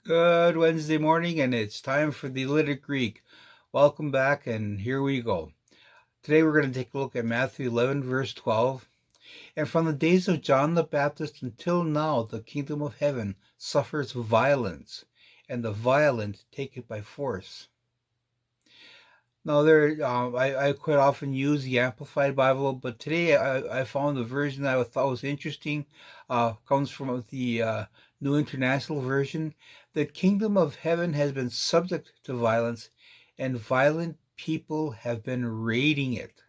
Good Wednesday morning, and it's time for the Lytic Greek. Welcome back, and here we go. Today we're going to take a look at Matthew 11, verse 12. And from the days of John the Baptist until now, the kingdom of heaven suffers violence, and the violent take it by force. Now, I quite often use the Amplified Bible, but today I found the version that I thought was interesting. Comes from the New International Version. The kingdom of heaven has been subject to violence, and violent people have been raiding it.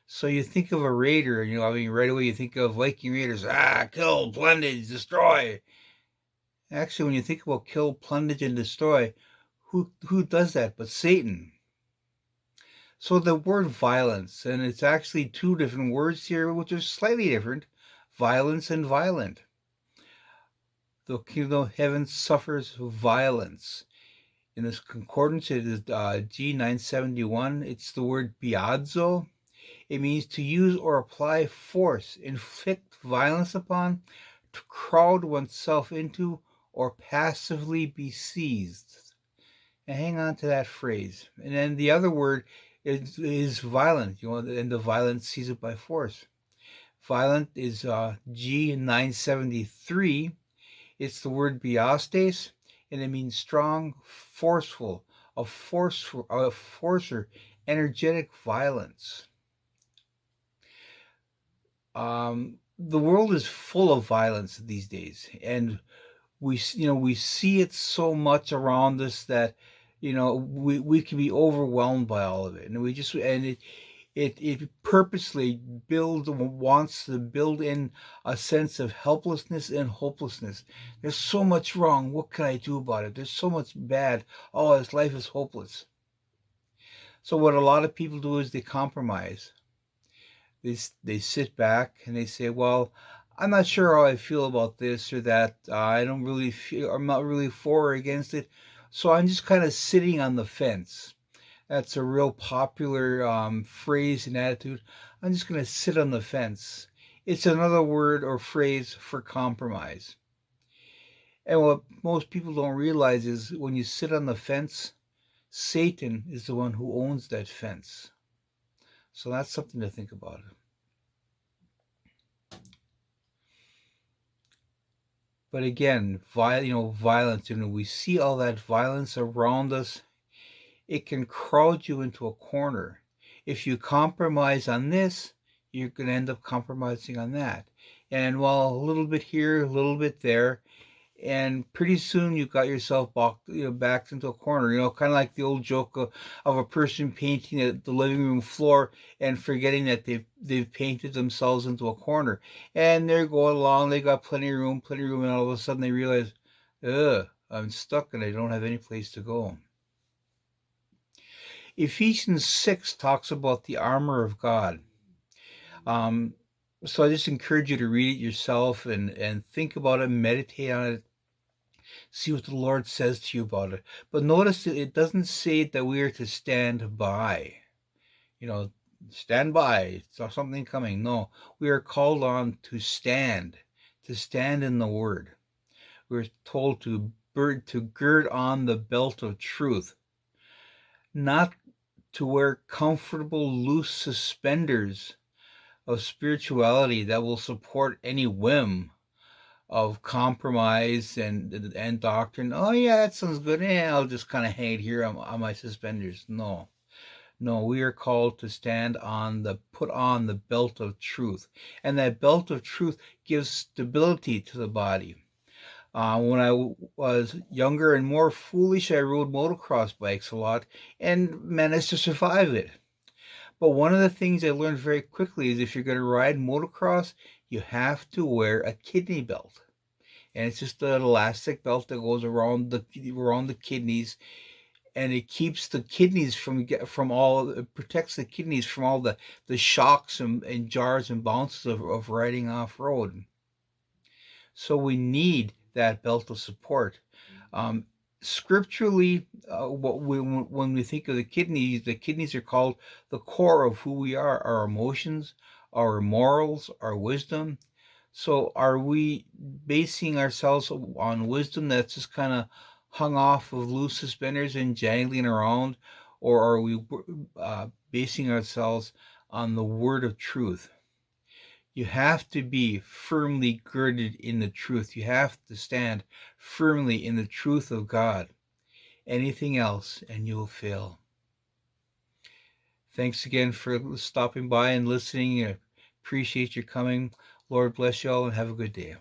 So you think of a raider, and right away you think of Viking raiders. Kill, plunge, destroy. Actually, when you think about kill, plunge, and destroy, who does that but Satan? So the word violence, and it's actually two different words here, which are slightly different: violence and violent. The kingdom of heaven suffers violence. In this concordance, it is G971. It's the word biadzo. It means to use or apply force, inflict violence upon, to crowd oneself into, or passively be seized. And hang on to that phrase. And then the other word is violent, and the violent seize it by force. Violent is G973. It's the word biastes, and it means strong, forceful, a forcer, energetic violence. The world is full of violence these days, and we see it so much around us that we can be overwhelmed by all of it, and it purposely wants to build in a sense of helplessness and hopelessness. There's so much wrong. What can I do about it? There's so much bad. Oh, this life is hopeless. So what a lot of people do is they compromise. They sit back and they say, well, I'm not sure how I feel about this or that. I don't really feel, I'm not really for or against it. So I'm just kind of sitting on the fence. That's a real popular phrase and attitude. I'm just going to sit on the fence. It's another word or phrase for compromise. And what most people don't realize is when you sit on the fence, Satan is the one who owns that fence. So that's something to think about. But again, violence. We see all that violence around us. It can crowd you into a corner. If you compromise on this, you're going to end up compromising on that. And a little bit here, a little bit there, and pretty soon you got yourself backed into a corner. Kind of like the old joke of a person painting the living room floor and forgetting that they've painted themselves into a corner, and they're going along. They got plenty of room, and all of a sudden they realize, ugh, I'm stuck and I don't have any place to go. Ephesians 6 talks about the armor of God. So I just encourage you to read it yourself and think about it, meditate on it, see what the Lord says to you about it. But notice that it doesn't say that we are to stand by. Stand by. It's something coming. No, we are called on to stand in the Word. We're told to gird on the belt of truth, not to wear comfortable, loose suspenders of spirituality that will support any whim of compromise and doctrine. Oh yeah, that sounds good. I'll just kind of hang it here on my suspenders. No, we are called to put on the belt of truth, and that belt of truth gives stability to the body. When I was younger and more foolish, I rode motocross bikes a lot and managed to survive it. But one of the things I learned very quickly is if you're going to ride motocross, you have to wear a kidney belt. And it's just an elastic belt that goes around the kidneys, and it keeps the kidneys it protects the kidneys from all the shocks and jars and bounces of riding off road. So we need that belt of support. Scripturally, when we think of the kidneys are called the core of who we are: our emotions, our morals, our wisdom. So are we basing ourselves on wisdom that's just kind of hung off of loose suspenders and jangling around, or are we basing ourselves on the word of truth? You have to be firmly girded in the truth. You have to stand firmly in the truth of God. Anything else, and you will fail. Thanks again for stopping by and listening. I appreciate your coming. Lord bless you all and have a good day.